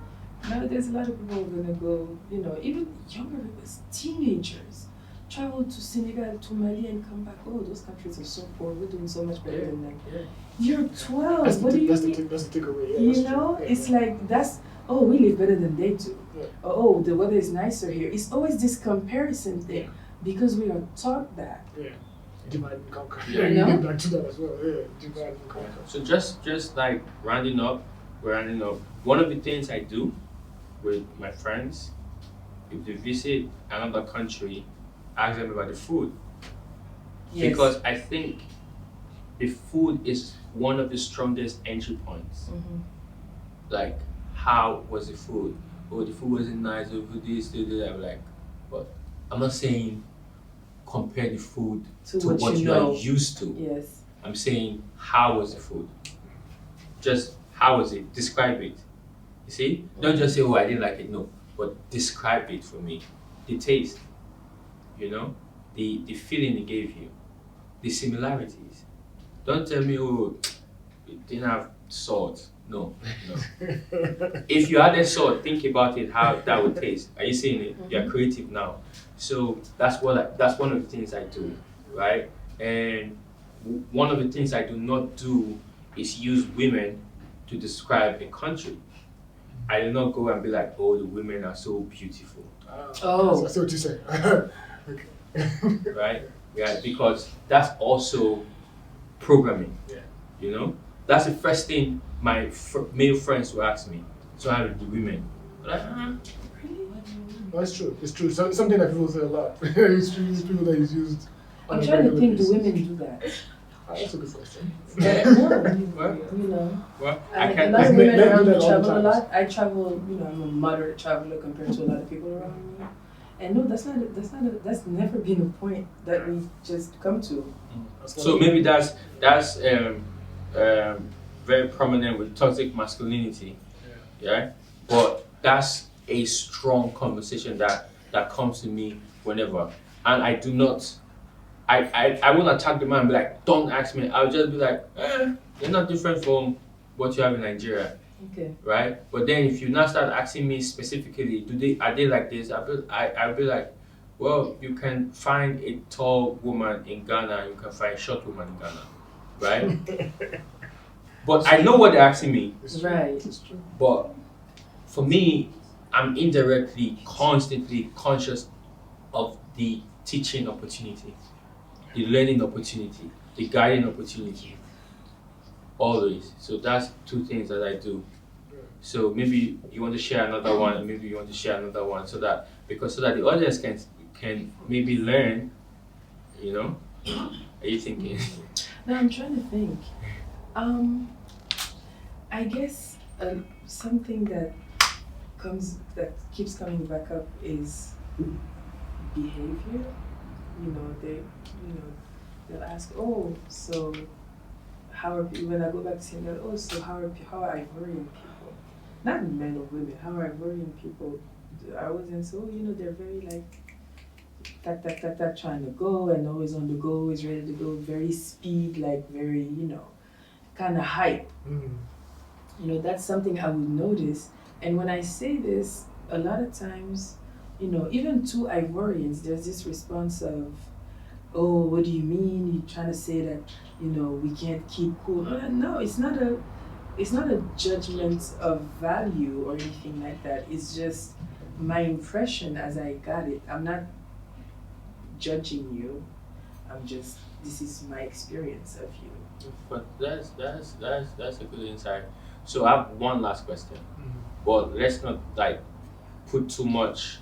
now there's a lot of people who are going to go, even younger people, teenagers, travel to Senegal, to Mali and come back. Oh, those countries are so poor. We're doing so much better than them. Yeah. You're 12. What do you mean? That's the takeaway. Yeah, it's like we live better than they do. Yeah. Oh, the weather is nicer here. It's always this comparison thing because we are taught that. Yeah. Divide and conquer. Yeah, you get back to that as well. Yeah, divide and conquer. So just like rounding up. One of the things I do with my friends, if they visit another country, ask them about the food. Yes. Because I think the food is one of the strongest entry points. Mm-hmm. Like, how was the food? Oh, the food wasn't nice. Oh, this. I'm like, but I'm not saying compare the food to what you are used to. Yes. I'm saying, how was the food? Just how was it? Describe it. You see? Mm-hmm. Don't just say, oh, I didn't like it. No, but describe it for me. The taste, the feeling it gave you. the similarities. Don't tell me, oh, it didn't have salt. No. If you added salt, think about it, how that would taste. Are you seeing it? You're creative now. So that's one of the things I do, right? And one of the things I do not do is use women to describe a country. I do not go and be like, oh, the women are so beautiful. Oh, I see what you say. Okay. Right? Yeah, because that's also programming. Yeah. You know, that's the first thing my male friends will ask me. So how do the women? Like, No, it's true. It's true. So, something that people say a lot. It's true. It's people that is used. I'm trying to think, do women do that? That's a good question. What? You know. What? I I can't. a lot of women Men around do me that all travel the a time. lot. I travel, you know, I'm a moderate traveler compared to a lot of people around me. And no, that's never been a point that we just come to. So maybe that's very prominent with toxic masculinity. Yeah. But that's a strong conversation that comes to me whenever. And I do not I won't attack the man and be like, don't ask me. I'll just be like, you're not different from what you have in Nigeria. Okay. Right? But then if you now start asking me specifically, are they like this? I'll be like, well, you can find a tall woman in Ghana and you can find a short woman in Ghana. Right? But I know what they're asking me. Right. It's true. But for me, I'm indirectly, constantly conscious of the teaching opportunity, the learning opportunity, the guiding opportunity. Always. So that's two things that I do. So maybe you want to share another one, and maybe you want to share another one, so that the audience can maybe learn. You know, are you thinking? No, I'm trying to think. I guess something that keeps coming back up is behavior. You know, they'll ask, oh, so how are people? When I go back to saying that, oh, so how are Ivorian people? Not men or women. How are Ivorian people? I wasn't so. You know, they're very like that, trying to go and always on the go, always ready to go. Very speed, like very, you know, kind of hype. Mm. You know, that's something I would notice. And when I say this, a lot of times, you know, even to Ivorians, there's this response of, oh, what do you mean? You're trying to say that, you know, we can't keep cool. No, it's not a judgment of value or anything like that. It's just my impression as I got it. I'm not judging you. This is my experience of you. But that's a good insight. So I have one last question. Mm-hmm. But let's not like put too much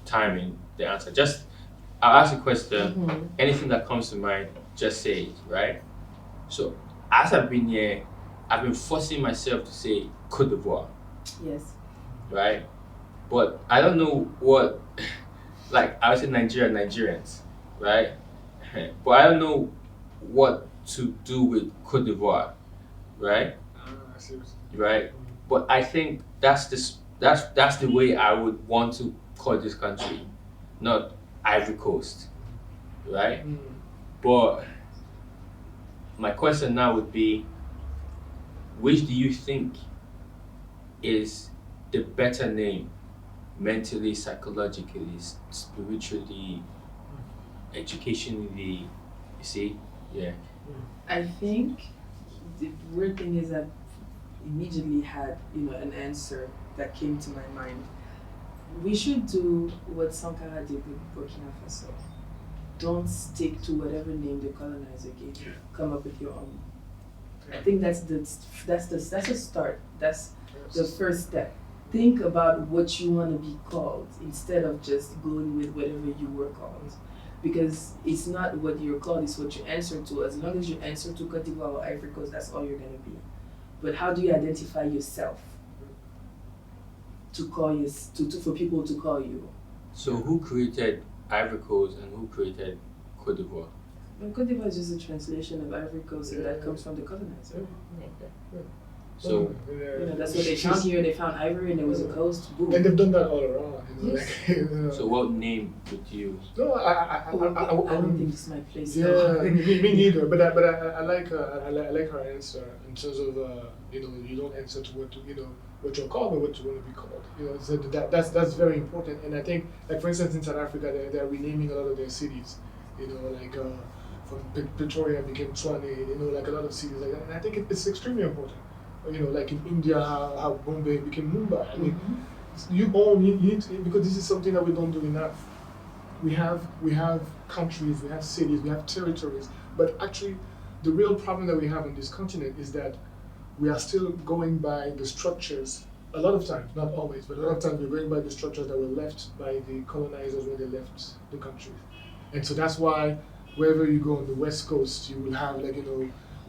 time in the answer. Just I'll ask a question. Mm-hmm. Anything that comes to mind, just say it, right? So as I've been here, I've been forcing myself to say Cote d'Ivoire, Yes. right? But I don't know what, like I would say Nigerians, right? But I don't know what to do with Cote d'Ivoire, right? I see what Right? But I think that's the way I would want to call this country, not Ivory Coast, right? Mm. But my question now would be, which do you think is the better name, mentally, psychologically, spiritually, educationally? You see? Yeah. I think the weird thing is that immediately had, you know, an answer that came to my mind. We should do what Sankara did with Burkina Faso. Don't stick to whatever name the colonizer gave you. Come up with your own. I think that's a start. That's the first step. Think about what you want to be called instead of just going with whatever you were called. Because it's not what you're called, it's what you answer to. As long as you answer to Cote d'Ivoire or Ivory Coast, that's all you're going to be. But how do you identify yourself to call you, for people to call you? So who created Ivory Coast and who created Cote d'Ivoire? Well, Cote d'Ivoire is just a translation of Ivory Coast, and that comes from the colonizer. So that's what they found here. They found ivory, and there was a coast. Boom. And they've done that all around. Yes. So what name would you? No, I don't think it's my place. Yeah, me neither. But I like her answer in terms of you don't answer to what you're called, but what you want to be called. So that's very important. And I think, like for instance, in South Africa, they're renaming a lot of their cities. Like from Pretoria became Tshwane. Like a lot of cities like that. And I think it's extremely important. Like in India, how Bombay became Mumbai. I mean, you need to, because this is something that we don't do enough. We have countries, we have cities, we have territories, but actually, the real problem that we have on this continent is that we are still going by the structures. A lot of times, not always, but a lot of times we're going by the structures that were left by the colonizers when they left the country. And so that's why wherever you go on the West Coast, you will have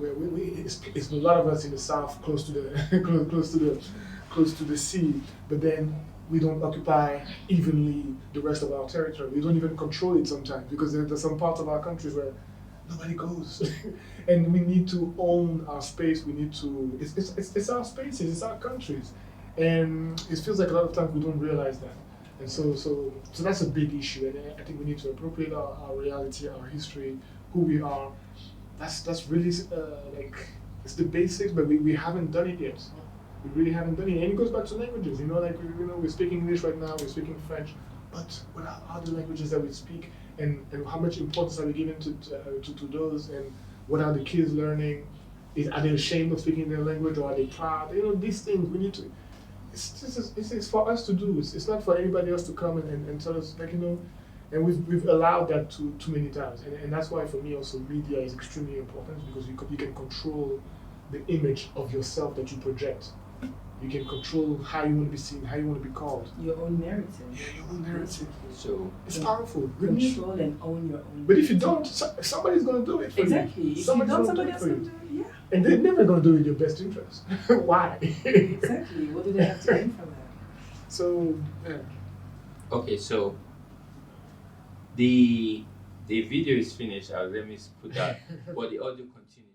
it's a lot of us in the South, close to the close to the sea, but then we don't occupy evenly the rest of our territory. We don't even control it sometimes because there's some parts of our countries where nobody goes, and we need to own our space. We need to. It's our spaces. It's our countries, and it feels like a lot of times we don't realize that. And so that's a big issue, and I think we need to appropriate our reality, our history, who we are. That's really it's the basics, but we haven't done it yet. We really haven't done it, and it goes back to languages. We're speaking English right now, we're speaking French, but what are other languages that we speak, and how much importance are we giving to those, and what are the kids learning? Are they ashamed of speaking their language, or are they proud? These things we need to. It's for us to do. It's not for anybody else to come and tell us and we've allowed that too many times, and that's why for me also media is extremely important because you can control the image of yourself that you project. You can control how you want to be seen, how you want to be called. Your own narrative. Yeah, your own narrative. So it's powerful. Control and own your own. But if you don't, somebody's going to do it for exactly. you. If you don't, somebody else will do it. Yeah. And they're never going to do it in your best interest. Why? Exactly. What do they have to gain from that? So, yeah. Okay, so the video is finished. Let me put that, but the audio continues.